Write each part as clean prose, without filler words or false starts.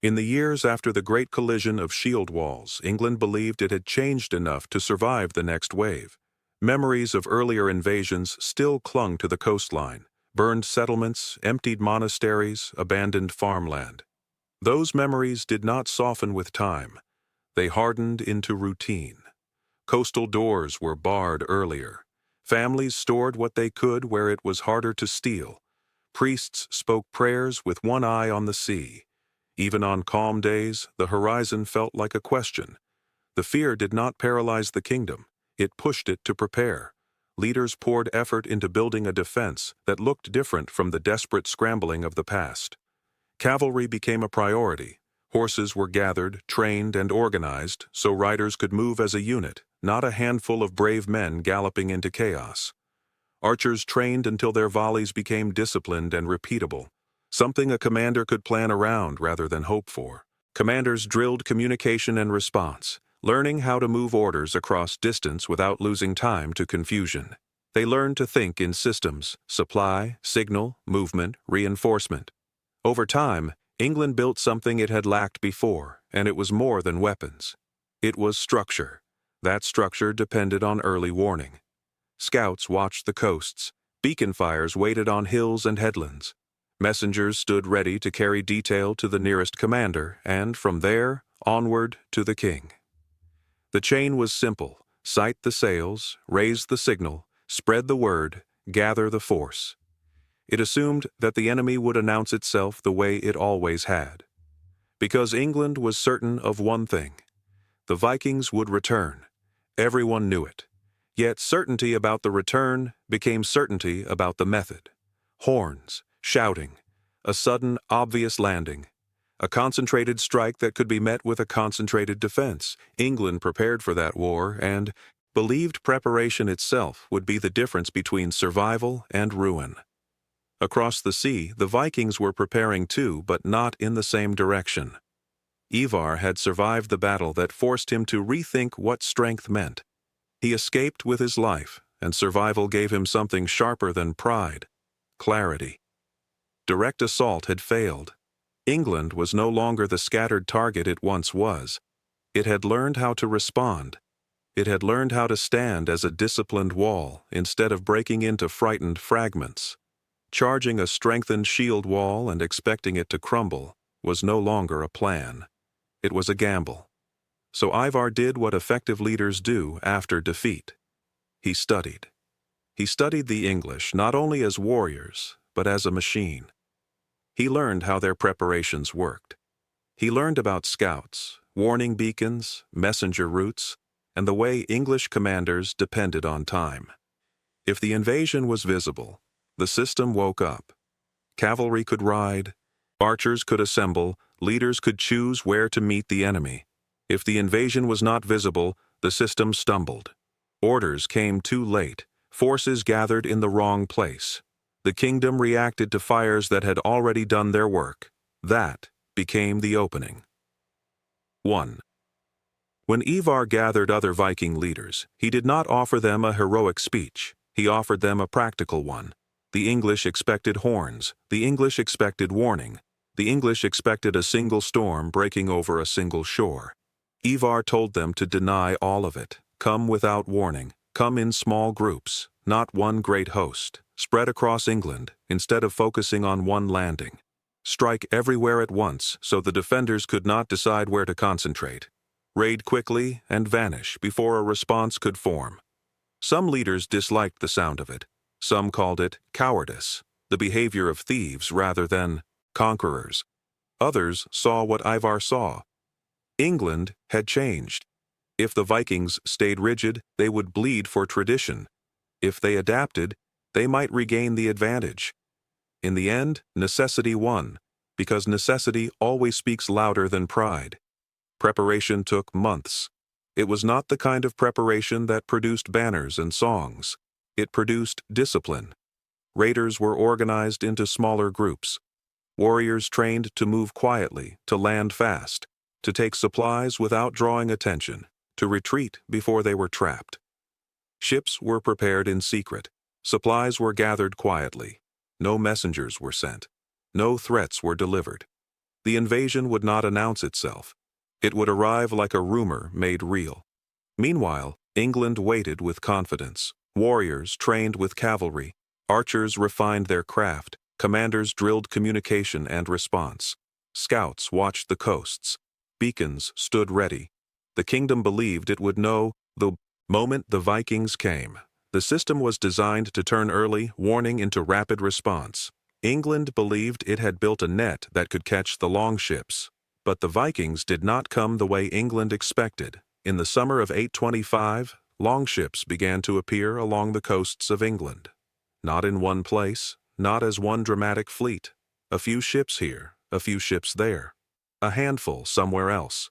In the years after the Great Collision of shield walls, England believed it had changed enough to survive the next wave. Memories of earlier invasions still clung to the coastline, burned settlements, emptied monasteries, abandoned farmland. Those memories did not soften with time. They hardened into routine. Coastal doors were barred earlier. Families stored what they could where it was harder to steal. Priests spoke prayers with one eye on the sea. Even on calm days, the horizon felt like a question. The fear did not paralyze the kingdom. It pushed it to prepare. Leaders poured effort into building a defense that looked different from the desperate scrambling of the past. Cavalry became a priority. Horses were gathered, trained, and organized so riders could move as a unit, not a handful of brave men galloping into chaos. Archers trained until their volleys became disciplined and repeatable, something a commander could plan around rather than hope for. Commanders drilled communication and response, learning how to move orders across distance without losing time to confusion. They learned to think in systems: supply, signal, movement, reinforcement. Over time, England built something it had lacked before, and it was more than weapons. It was structure. That structure depended on early warning. Scouts watched the coasts. Beacon fires waited on hills and headlands. Messengers stood ready to carry detail to the nearest commander, and from there, onward to the king. The chain was simple: sight the sails, raise the signal, spread the word, gather the force. It assumed that the enemy would announce itself the way it always had. Because England was certain of one thing: the Vikings would return. Everyone knew it. Yet certainty about the return became certainty about the method. Horns, shouting, a sudden, obvious landing, a concentrated strike that could be met with a concentrated defense. England prepared for that war and believed preparation itself would be the difference between survival and ruin. Across the sea, the Vikings were preparing too, but not in the same direction. Ivar had survived the battle that forced him to rethink what strength meant. He escaped with his life, and survival gave him something sharper than pride: clarity. Direct assault had failed. England was no longer the scattered target it once was. It had learned how to respond. It had learned how to stand as a disciplined wall instead of breaking into frightened fragments. Charging a strengthened shield wall and expecting it to crumble was no longer a plan. It was a gamble. So Ivar did what effective leaders do after defeat. He studied. He studied the English not only as warriors, but as a machine. He learned how their preparations worked. He learned about scouts, warning beacons, messenger routes, and the way English commanders depended on time. If the invasion was visible, the system woke up. Cavalry could ride, archers could assemble, leaders could choose where to meet the enemy. If the invasion was not visible, the system stumbled. Orders came too late. Forces gathered in the wrong place. The kingdom reacted to fires that had already done their work. That became the opening. 1. When Ivar gathered other Viking leaders, he did not offer them a heroic speech. He offered them a practical one. The English expected horns. The English expected warning. The English expected a single storm breaking over a single shore. Ivar told them to deny all of it. Come without warning. Come in small groups, not one great host. Spread across England instead of focusing on one landing. Strike everywhere at once so the defenders could not decide where to concentrate. Raid quickly and vanish before a response could form. Some leaders disliked the sound of it. Some called it cowardice, the behavior of thieves rather than conquerors. Others saw what Ivar saw. England had changed. If the Vikings stayed rigid, they would bleed for tradition. If they adapted, they might regain the advantage. In the end, necessity won, because necessity always speaks louder than pride. Preparation took months. It was not the kind of preparation that produced banners and songs. It produced discipline. Raiders were organized into smaller groups. Warriors trained to move quietly, to land fast, to take supplies without drawing attention, to retreat before they were trapped. Ships were prepared in secret. Supplies were gathered quietly. No messengers were sent. No threats were delivered. The invasion would not announce itself. It would arrive like a rumor made real. Meanwhile, England waited with confidence. Warriors trained with cavalry, archers refined their craft, commanders drilled communication and response. Scouts watched the coasts. Beacons stood ready. The kingdom believed it would know the moment the Vikings came. The system was designed to turn early warning into rapid response. England believed it had built a net that could catch the Longships. But the Vikings did not come the way England expected. In the summer of 825, Longships began to appear along the coasts of England. Not in one place, not as one dramatic fleet. A few ships here, a few ships there. A handful somewhere else.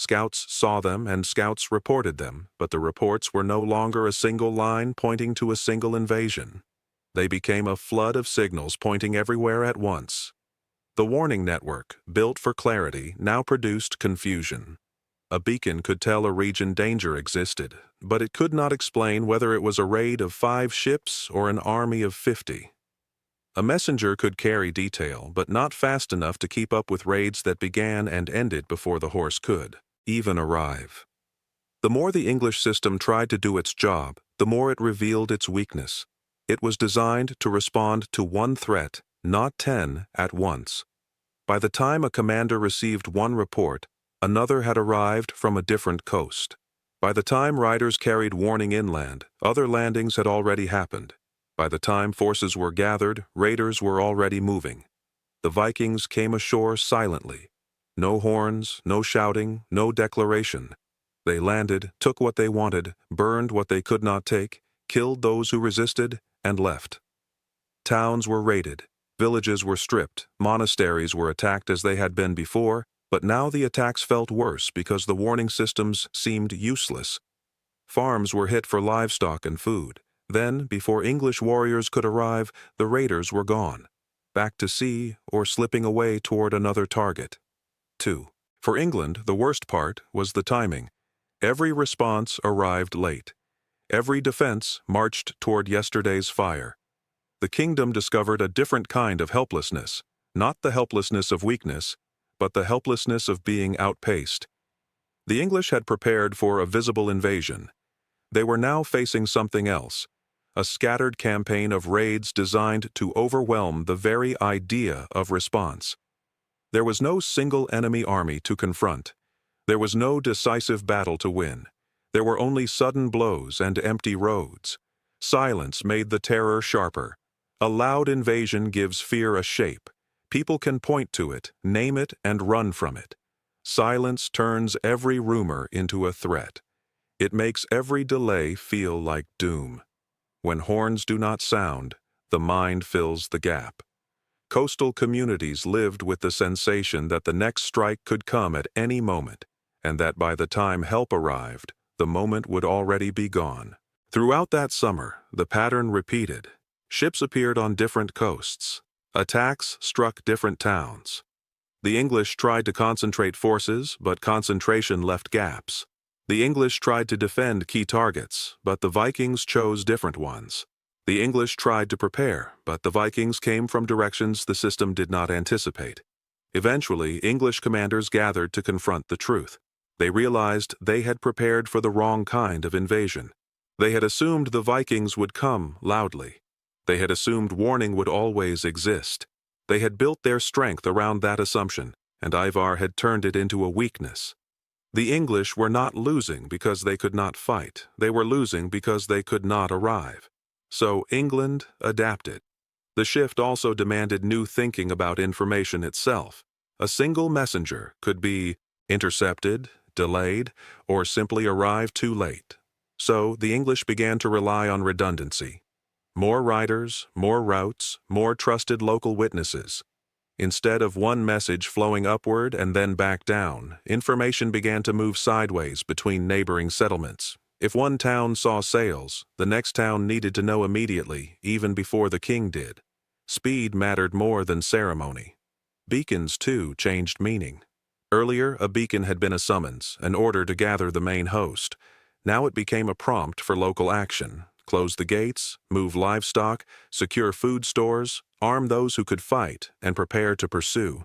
Scouts saw them and scouts reported them, but the reports were no longer a single line pointing to a single invasion. They became a flood of signals pointing everywhere at once. The warning network, built for clarity, now produced confusion. A beacon could tell a region danger existed, but it could not explain whether it was a raid of 5 ships or an army of 50. A messenger could carry detail, but not fast enough to keep up with raids that began and ended before the horse could even arrive. The more the English system tried to do its job, the more it revealed its weakness. It was designed to respond to one threat, not 10 at once. By the time a commander received one report, another had arrived from a different coast. By the time riders carried warning inland, other landings had already happened. By the time forces were gathered, raiders were already moving. The Vikings came ashore silently. No horns, no shouting, no declaration. They landed, took what they wanted, burned what they could not take, killed those who resisted, and left. Towns were raided, villages were stripped, monasteries were attacked as they had been before, but now the attacks felt worse because the warning systems seemed useless. Farms were hit for livestock and food. Then, before English warriors could arrive, the raiders were gone, back to sea or slipping away toward another target. 2. For England, the worst part was the timing. Every response arrived late. Every defense marched toward yesterday's fire. The kingdom discovered a different kind of helplessness, not the helplessness of weakness, but the helplessness of being outpaced. The English had prepared for a visible invasion. They were now facing something else, a scattered campaign of raids designed to overwhelm the very idea of response. There was no single enemy army to confront. There was no decisive battle to win. There were only sudden blows and empty roads. Silence made the terror sharper. A loud invasion gives fear a shape. People can point to it, name it, and run from it. Silence turns every rumor into a threat. It makes every delay feel like doom. When horns do not sound, the mind fills the gap. Coastal communities lived with the sensation that the next strike could come at any moment, and that by the time help arrived, the moment would already be gone. Throughout that summer, the pattern repeated. Ships appeared on different coasts. Attacks struck different towns. The English tried to concentrate forces, but concentration left gaps. The English tried to defend key targets, but the Vikings chose different ones. The English tried to prepare, but the Vikings came from directions the system did not anticipate. Eventually, English commanders gathered to confront the truth. They realized they had prepared for the wrong kind of invasion. They had assumed the Vikings would come loudly. They had assumed warning would always exist. They had built their strength around that assumption, and Ivar had turned it into a weakness. The English were not losing because they could not fight. They were losing because they could not arrive. So England adapted. The shift also demanded new thinking about information itself. A single messenger could be intercepted, delayed, or simply arrive too late. So the English began to rely on redundancy. More riders, more routes, more trusted local witnesses. Instead of one message flowing upward and then back down, information began to move sideways between neighboring settlements. If one town saw sails, the next town needed to know immediately, even before the king did. Speed mattered more than ceremony. Beacons, too, changed meaning. Earlier, a beacon had been a summons, an order to gather the main host. Now it became a prompt for local action. Close the gates, move livestock, secure food stores, arm those who could fight, and prepare to pursue.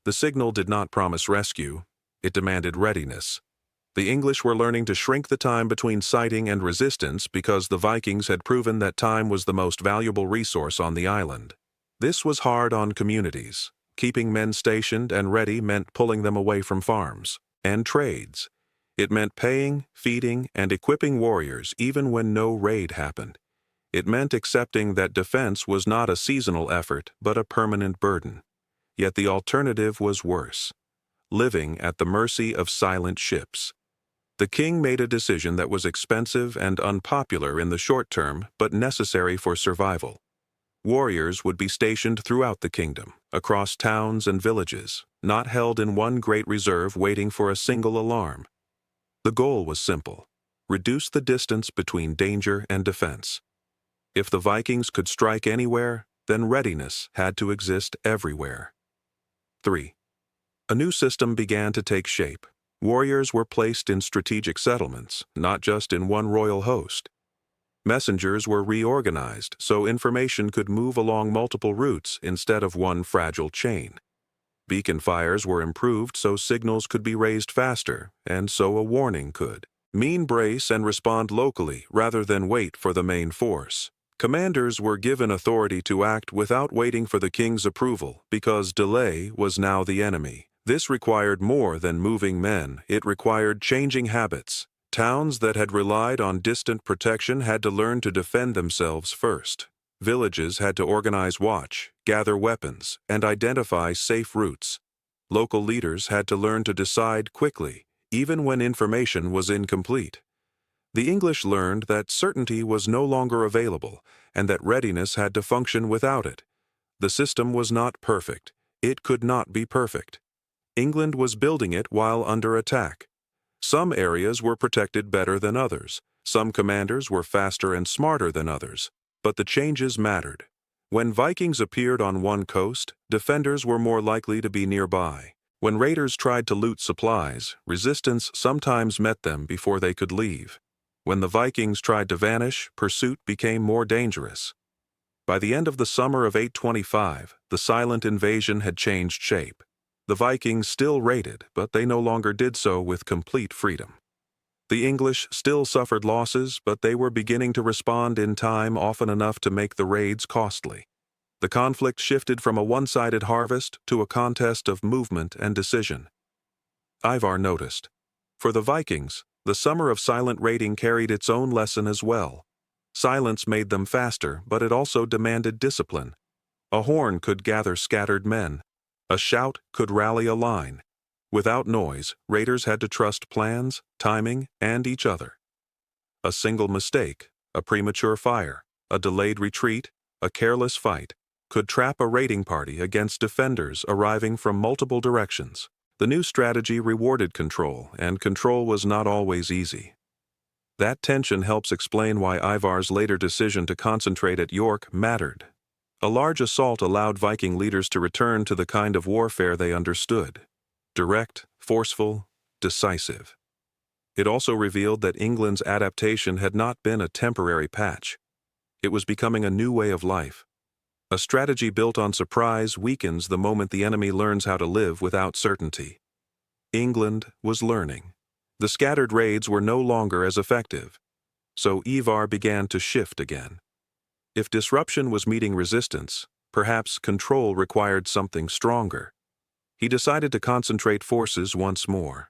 The signal did not promise rescue, it demanded readiness. The English were learning to shrink the time between sighting and resistance because the Vikings had proven that time was the most valuable resource on the island. This was hard on communities. Keeping men stationed and ready meant pulling them away from farms and trades. It meant paying, feeding, and equipping warriors even when no raid happened. It meant accepting that defense was not a seasonal effort but a permanent burden. Yet the alternative was worse: living at the mercy of silent ships. The king made a decision that was expensive and unpopular in the short term but necessary for survival. Warriors would be stationed throughout the kingdom, across towns and villages, not held in one great reserve waiting for a single alarm. The goal was simple: reduce the distance between danger and defense. If the Vikings could strike anywhere, then readiness had to exist everywhere. 3. A new system began to take shape. Warriors were placed in strategic settlements, not just in one royal host. Messengers were reorganized so information could move along multiple routes instead of one fragile chain. Beacon fires were improved so signals could be raised faster, and so a warning could mean brace and respond locally rather than wait for the main force. Commanders were given authority to act without waiting for the king's approval because delay was now the enemy. This required more than moving men, it required changing habits. Towns that had relied on distant protection had to learn to defend themselves first. Villages had to organize watch, gather weapons, and identify safe routes. Local leaders had to learn to decide quickly, even when information was incomplete. The English learned that certainty was no longer available and that readiness had to function without it. The system was not perfect. It could not be perfect. England was building it while under attack. Some areas were protected better than others. Some commanders were faster and smarter than others. But the changes mattered. When Vikings appeared on one coast, defenders were more likely to be nearby. When raiders tried to loot supplies, resistance sometimes met them before they could leave. When the Vikings tried to vanish, pursuit became more dangerous. By the end of the summer of 825, the silent invasion had changed shape. The Vikings still raided, but they no longer did so with complete freedom. The English still suffered losses, but they were beginning to respond in time often enough to make the raids costly. The conflict shifted from a one-sided harvest to a contest of movement and decision. Ivar noticed. For the Vikings, the summer of silent raiding carried its own lesson as well. Silence made them faster, but it also demanded discipline. A horn could gather scattered men. A shout could rally a line. Without noise, raiders had to trust plans, timing, and each other. A single mistake, a premature fire, a delayed retreat, a careless fight, could trap a raiding party against defenders arriving from multiple directions. The new strategy rewarded control, and control was not always easy. That tension helps explain why Ivar's later decision to concentrate at York mattered. A large assault allowed Viking leaders to return to the kind of warfare they understood: direct, forceful, decisive. It also revealed that England's adaptation had not been a temporary patch. It was becoming a new way of life. A strategy built on surprise weakens the moment the enemy learns how to live without certainty. England was learning. The scattered raids were no longer as effective. So Ivar began to shift again. If disruption was meeting resistance, perhaps control required something stronger. He decided to concentrate forces once more.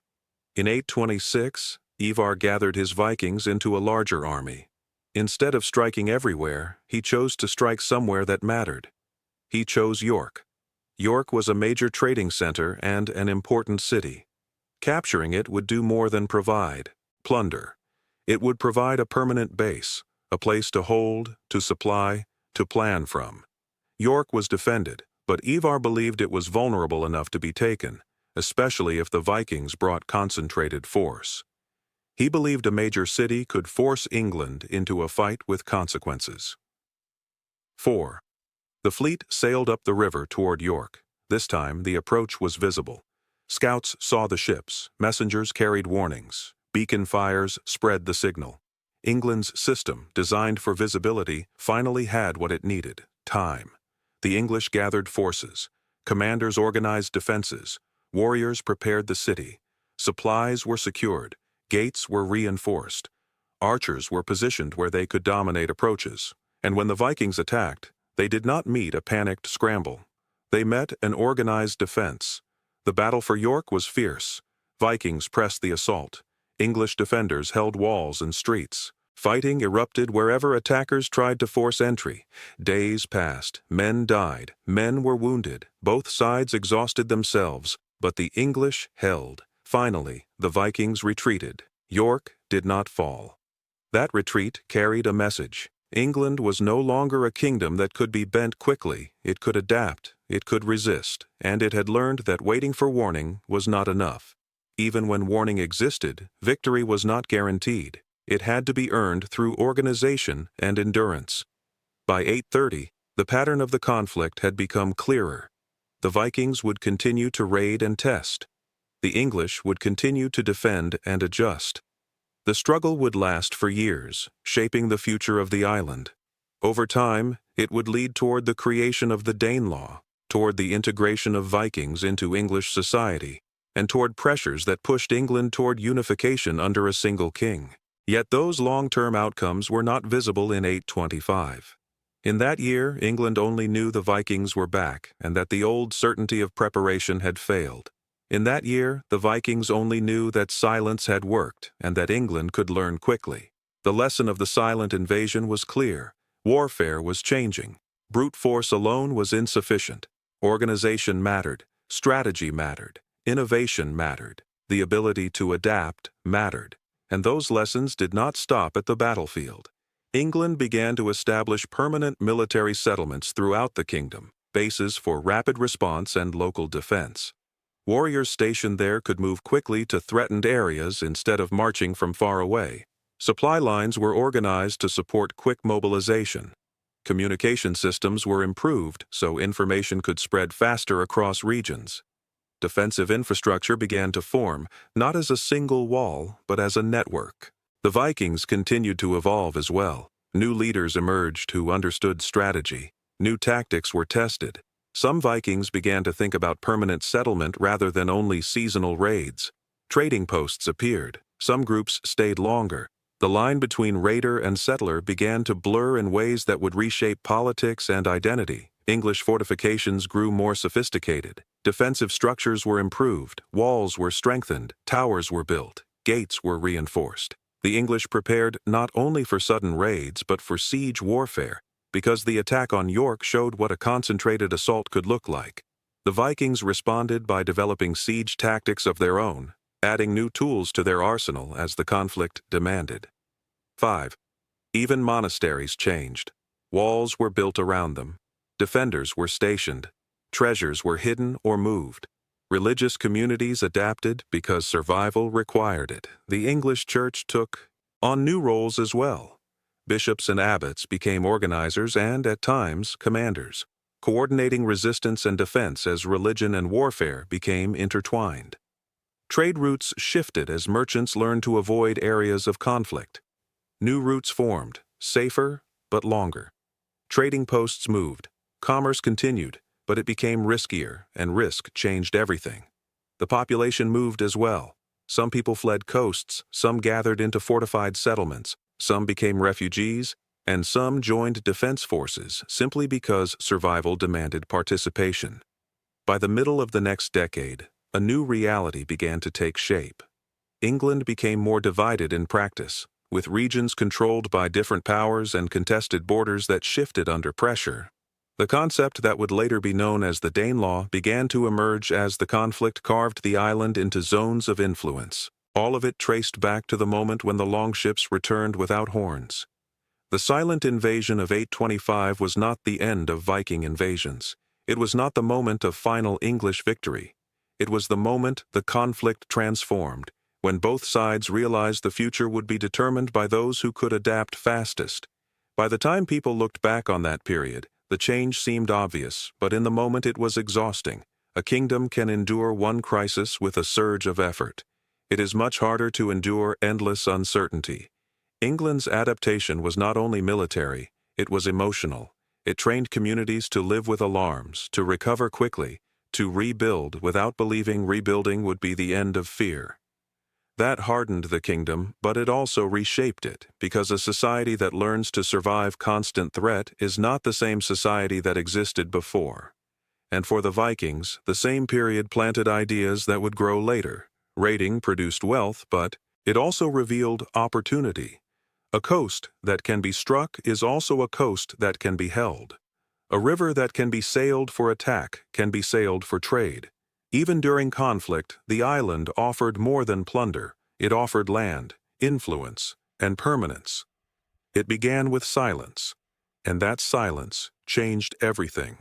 In 826, Ivar gathered his Vikings into a larger army. Instead of striking everywhere, he chose to strike somewhere that mattered. He chose York. York was a major trading center and an important city. Capturing it would do more than provide plunder. It would provide a permanent base, a place to hold, to supply, to plan from. York was defended, but Ivar believed it was vulnerable enough to be taken, especially if the Vikings brought concentrated force. He believed a major city could force England into a fight with consequences. 4. The fleet sailed up the river toward York. This time, the approach was visible. Scouts saw the ships, messengers carried warnings, beacon fires spread the signal. England's system, designed for visibility, finally had what it needed: time. The English gathered forces. Commanders organized defenses. Warriors prepared the city. Supplies were secured. Gates were reinforced. Archers were positioned where they could dominate approaches. And when the Vikings attacked, they did not meet a panicked scramble. They met an organized defense. The battle for York was fierce. Vikings pressed the assault. English defenders held walls and streets. Fighting erupted wherever attackers tried to force entry. Days passed. Men died. Men were wounded. Both sides exhausted themselves, but the English held. Finally, the Vikings retreated. York did not fall. That retreat carried a message. England was no longer a kingdom that could be bent quickly. It could adapt. It could resist. And it had learned that waiting for warning was not enough. Even when warning existed, victory was not guaranteed. It had to be earned through organization and endurance. By 830, the pattern of the conflict had become clearer. The Vikings would continue to raid and test. The English would continue to defend and adjust. The struggle would last for years, shaping the future of the island. Over time, it would lead toward the creation of the Danelaw, toward the integration of Vikings into English society, and toward pressures that pushed England toward unification under a single king. Yet those long-term outcomes were not visible in 825. In that year, England only knew the Vikings were back and that the old certainty of preparation had failed. In that year, the Vikings only knew that silence had worked and that England could learn quickly. The lesson of the silent invasion was clear. Warfare was changing. Brute force alone was insufficient. Organization mattered. Strategy mattered. Innovation mattered. The ability to adapt mattered. And those lessons did not stop at the battlefield. England began to establish permanent military settlements throughout the kingdom, bases for rapid response and local defense. Warriors stationed there could move quickly to threatened areas instead of marching from far away. Supply lines were organized to support quick mobilization. Communication systems were improved so information could spread faster across regions. Defensive infrastructure began to form, not as a single wall, but as a network. The Vikings continued to evolve as well. New leaders emerged who understood strategy. New tactics were tested. Some Vikings began to think about permanent settlement rather than only seasonal raids. Trading posts appeared. Some groups stayed longer. The line between raider and settler began to blur in ways that would reshape politics and identity. English fortifications grew more sophisticated. Defensive structures were improved. Walls were strengthened. Towers were built. Gates were reinforced. The English prepared not only for sudden raids but for siege warfare, because the attack on York showed what a concentrated assault could look like. The Vikings responded by developing siege tactics of their own, adding new tools to their arsenal as the conflict demanded. 5. Even monasteries changed. Walls were built around them. Defenders were stationed. Treasures were hidden or moved. Religious communities adapted because survival required it. The English Church took on new roles as well. Bishops and abbots became organizers and, at times, commanders, coordinating resistance and defense as religion and warfare became intertwined. Trade routes shifted as merchants learned to avoid areas of conflict. New routes formed, safer but longer. Trading posts moved. Commerce continued, but it became riskier, and risk changed everything. The population moved as well. Some people fled coasts, some gathered into fortified settlements, some became refugees, and some joined defense forces simply because survival demanded participation. By the middle of the next decade, a new reality began to take shape. England became more divided in practice, with regions controlled by different powers and contested borders that shifted under pressure. The concept that would later be known as the Danelaw began to emerge as the conflict carved the island into zones of influence, all of it traced back to the moment when the Longships returned without horns. The silent invasion of 825 was not the end of Viking invasions. It was not the moment of final English victory. It was the moment the conflict transformed, when both sides realized the future would be determined by those who could adapt fastest. By the time people looked back on that period, the change seemed obvious, but in the moment it was exhausting. A kingdom can endure one crisis with a surge of effort. It is much harder to endure endless uncertainty. England's adaptation was not only military, it was emotional. It trained communities to live with alarms, to recover quickly, to rebuild without believing rebuilding would be the end of fear. That hardened the kingdom, but it also reshaped it, because a society that learns to survive constant threat is not the same society that existed before. And for the Vikings, the same period planted ideas that would grow later. Raiding produced wealth, but it also revealed opportunity. A coast that can be struck is also a coast that can be held. A river that can be sailed for attack can be sailed for trade. Even during conflict, the island offered more than plunder. It offered land, influence, and permanence. It began with silence, and that silence changed everything.